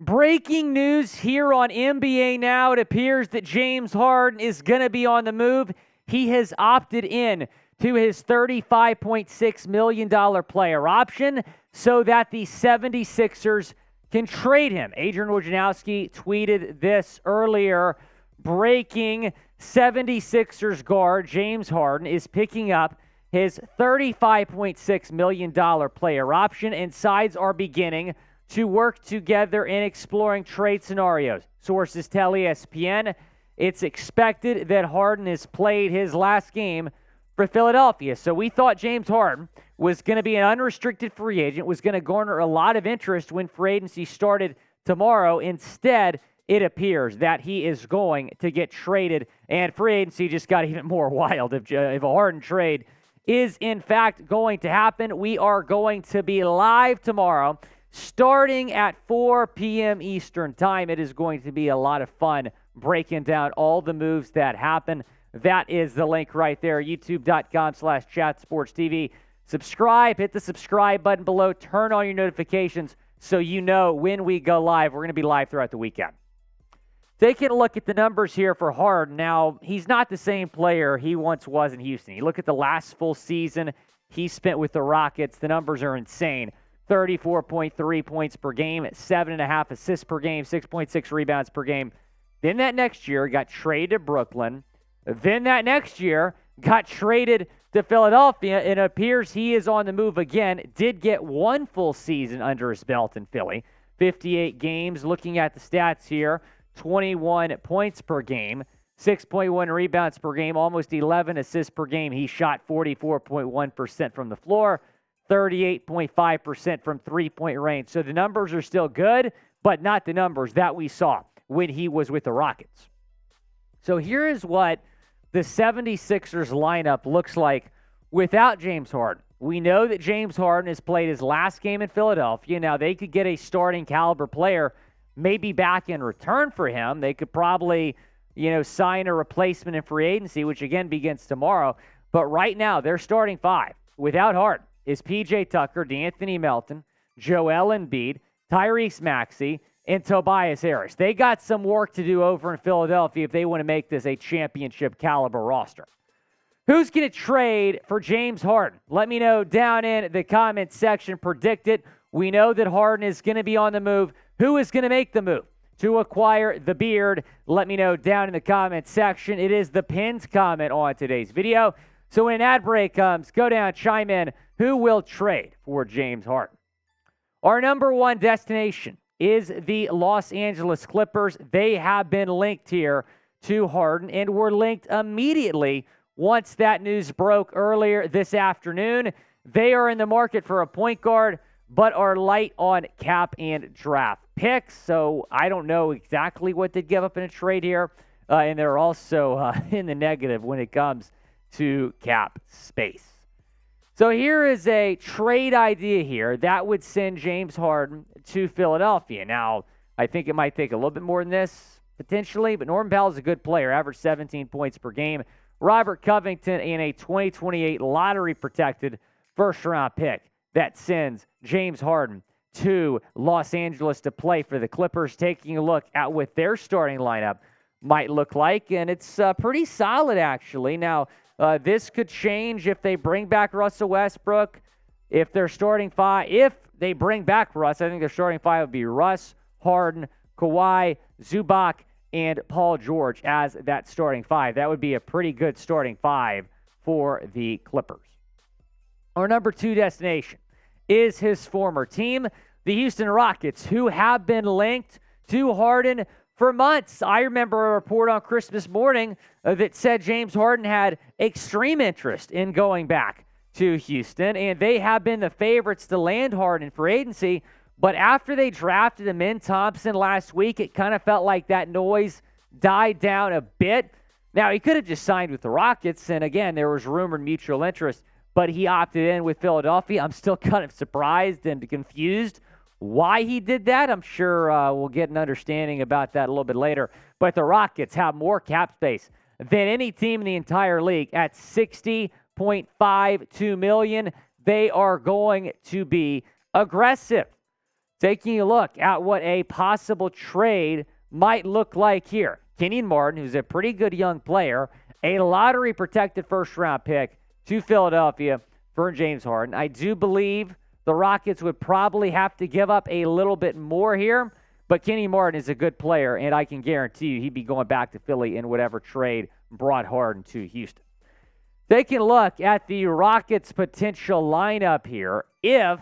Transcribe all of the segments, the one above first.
breaking news here on NBA Now. It appears that James Harden is going to be on the move. He has opted in to his $35.6 million player option so that the 76ers can trade him. Adrian Wojnarowksi tweeted this earlier. Breaking: 76ers guard James Harden is picking up his $35.6 million player option, and sides are beginning to work together in exploring trade scenarios. Sources tell ESPN it's expected that Harden has played his last game for Philadelphia. So we thought James Harden was going to be an unrestricted free agent, was going to garner a lot of interest when free agency started tomorrow. Instead, it appears that he is going to get traded, and free agency just got even more wild. If a Harden trade is in fact going to happen, we are going to be live tomorrow starting at 4 p.m. Eastern time. It is going to be a lot of fun breaking down all the moves that happen. That is the link right there, youtube.com/chatsportstv. Subscribe, hit the subscribe button below, turn on your notifications so you know when we go live. We're going to be live throughout the weekend. Taking a look at the numbers here for Harden. Now, he's not the same player he once was in Houston. You look at the last full season he spent with the Rockets, the numbers are insane. 34.3 points per game, 7.5 assists per game, 6.6 rebounds per game. Then that next year, got traded to Brooklyn. Then that next year, got traded to Philadelphia. It appears he is on the move again. Did get one full season under his belt in Philly. 58 games. Looking at the stats here, 21 points per game, 6.1 rebounds per game, almost 11 assists per game. He shot 44.1% from the floor, 38.5% from three-point range. So the numbers are still good, but not the numbers that we saw when he was with the Rockets. So here is what the 76ers lineup looks like without James Harden. We know that James Harden has played his last game in Philadelphia. Now, they could get a starting caliber player maybe back in return for him. They could probably, sign a replacement in free agency, which again begins tomorrow. But right now, their starting five without Harden is P.J. Tucker, DeAnthony Melton, Joel Embiid, Tyrese Maxey, and Tobias Harris. They got some work to do over in Philadelphia if they want to make this a championship caliber roster. Who's going to trade for James Harden? Let me know down in the comment section. Predict it. We know that Harden is going to be on the move. Who is going to make the move to acquire the beard? Let me know down in the comment section. It is the pinned comment on today's video. So when an ad break comes, go down, chime in. Who will trade for James Harden? Our number one destination is the Los Angeles Clippers. They have been linked here to Harden and were linked immediately once that news broke earlier this afternoon. They are in the market for a point guard, but are light on cap and draft picks. So I don't know exactly what they'd give up in a trade here. And they're also in the negative when it comes to cap space. So here is a trade idea here that would send James Harden to Philadelphia. Now, I think it might take a little bit more than this, potentially, but Norman Powell is a good player, averaged 17 points per game. Robert Covington and a 2028 lottery-protected first-round pick that sends James Harden to Los Angeles to play for the Clippers. Taking a look at what their starting lineup might look like, and it's pretty solid, actually. Now, this could change if they bring back Russell Westbrook. If they're starting five, if they bring back Russ, I think their starting five would be Russ, Harden, Kawhi, Zubac, and Paul George as that starting five. That would be a pretty good starting five for the Clippers. Our number two destination is his former team, the Houston Rockets, who have been linked to Harden for months. I remember a report on Christmas morning that said James Harden had extreme interest in going back to Houston, and they have been the favorites to land Harden for agency. But after they drafted Amen Thompson last week, it kind of felt like that noise died down a bit. Now, he could have just signed with the Rockets, and again, there was rumored mutual interest, but he opted in with Philadelphia. I'm still kind of surprised and confused why he did that. I'm sure we'll get an understanding about that a little bit later. But the Rockets have more cap space than any team in the entire league at $60.52 million. They are going to be aggressive. Taking a look at what a possible trade might look like here. Kenyon Martin, who's a pretty good young player, a lottery-protected first-round pick to Philadelphia for James Harden. I do believe the Rockets would probably have to give up a little bit more here, but Kenyon Martin is a good player, and I can guarantee you he'd be going back to Philly in whatever trade brought Harden to Houston. Taking a look at the Rockets' potential lineup here, if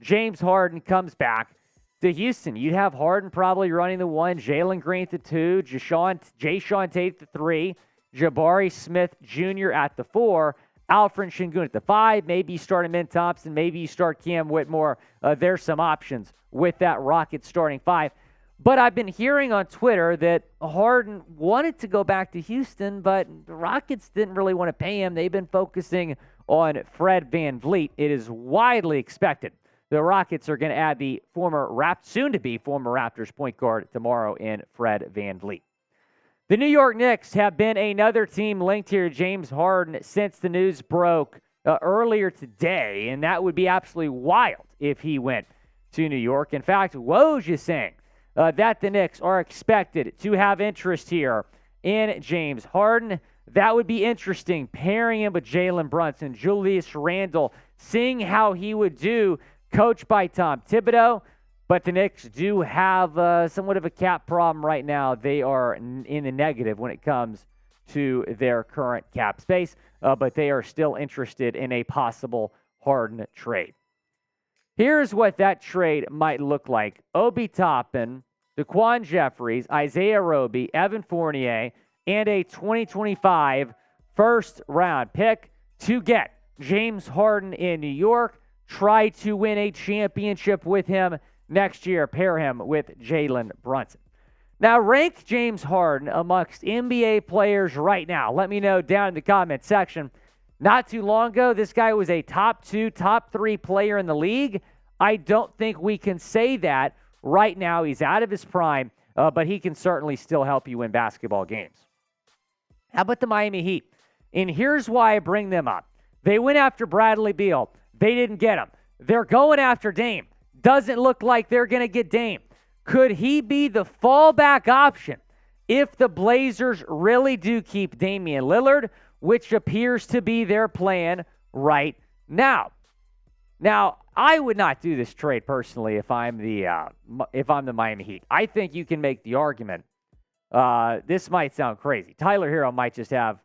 James Harden comes back to Houston, you'd have Harden probably running the 1, Jalen Green at the 2, Jayshawn Tate at the 3, Jabari Smith Jr. at the 4, Alfred Şengün at the 5. Maybe you start Amen Thompson. Maybe you start Cam Whitmore. There's some options with that Rockets starting 5. But I've been hearing on Twitter that Harden wanted to go back to Houston, but the Rockets didn't really want to pay him. They've been focusing on Fred VanVleet. It is widely expected the Rockets are going to add the soon-to-be former Raptors point guard tomorrow in Fred VanVleet. The New York Knicks have been another team linked here to James Harden since the news broke earlier today, and that would be absolutely wild if he went to New York. In fact, Woj is saying that the Knicks are expected to have interest here in James Harden. That would be interesting, pairing him with Jalen Brunson, Julius Randle, seeing how he would do, coached by Tom Thibodeau. But the Knicks do have somewhat of a cap problem right now. They are in the negative when it comes to their current cap space, but they are still interested in a possible Harden trade. Here's what that trade might look like. Obi Toppin, Daquan Jeffries, Isaiah Roby, Evan Fournier, and a 2025 first-round pick to get James Harden in New York, try to win a championship with him next year, pair him with Jalen Brunson. Now, rank James Harden amongst NBA players right now. Let me know down in the comment section. Not too long ago, this guy was a top 2, top 3 player in the league. I don't think we can say that right now. He's out of his prime, but he can certainly still help you win basketball games. How about the Miami Heat? And here's why I bring them up. They went after Bradley Beal. They didn't get him. They're going after Dame. Doesn't look like they're going to get Dame. Could he be the fallback option if the Blazers really do keep Damian Lillard, which appears to be their plan right now? Now, I would not do this trade personally if I'm the Miami Heat. I think you can make the argument. This might sound crazy. Tyler Hero might just have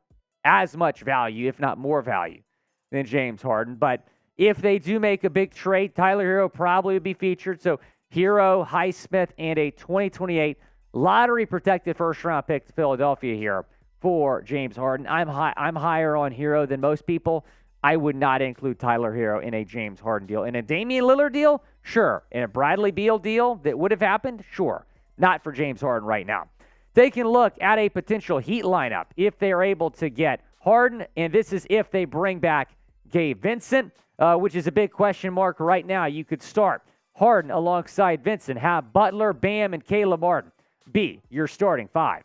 as much value, if not more value, than James Harden. But if they do make a big trade, Tyler Hero probably would be featured. So Hero, Highsmith, and a 2028 lottery-protected first-round pick to Philadelphia here for James Harden. I'm higher on Hero than most people. I would not include Tyler Hero in a James Harden deal. In a Damian Lillard deal, sure. In a Bradley Beal deal that would have happened, sure. Not for James Harden right now. Taking a look at a potential Heat lineup if they are able to get Harden, and this is if they bring back Gabe Vincent, which is a big question mark right now. You could start Harden alongside Vincent, have Butler, Bam, and Caleb Martin be your starting 5.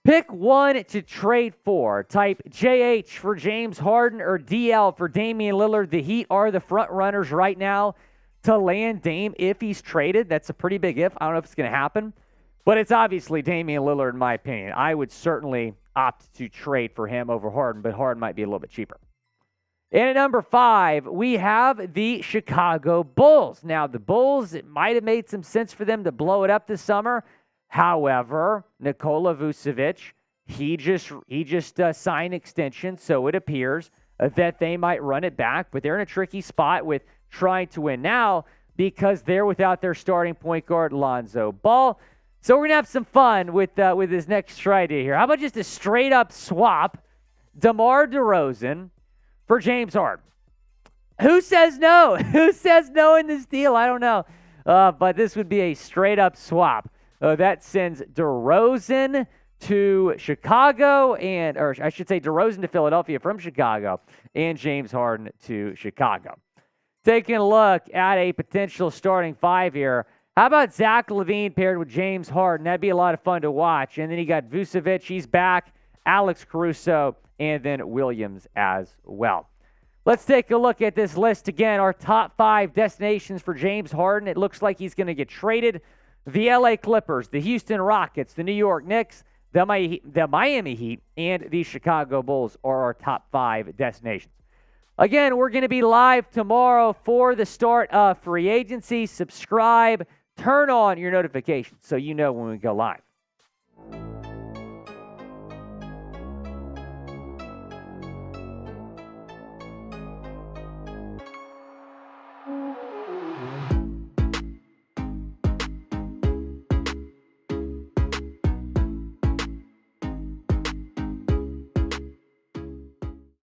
Pick one to trade for. Type JH for James Harden or DL for Damian Lillard. The Heat are the front runners right now to land Dame if he's traded. That's a pretty big if. I don't know if it's going to happen, but it's obviously Damian Lillard in my opinion. I would certainly opt to trade for him over Harden, but Harden might be a little bit cheaper. And at number 5, we have the Chicago Bulls. Now, the Bulls, it might have made some sense for them to blow it up this summer. However, Nikola Vucevic, he just signed extension, so it appears that they might run it back. But they're in a tricky spot with trying to win now because they're without their starting point guard, Lonzo Ball. So we're going to have some fun with this next trade here. How about just a straight-up swap, DeMar DeRozan for James Harden? Who says no? Who says no in this deal? I don't know. But this would be a straight-up swap. That sends DeRozan to Chicago, or I should say DeRozan to Philadelphia from Chicago, and James Harden to Chicago. Taking a look at a potential starting 5 here. How about Zach LaVine paired with James Harden? That'd be a lot of fun to watch. And then you got Vucevic, he's back, Alex Caruso, and then Williams as well. Let's take a look at this list again. Our top 5 destinations for James Harden. It looks like he's going to get traded. The LA Clippers, the Houston Rockets, the New York Knicks, the Miami Heat, and the Chicago Bulls are our top 5 destinations. Again, we're going to be live tomorrow for the start of free agency. Subscribe, turn on your notifications so you know when we go live.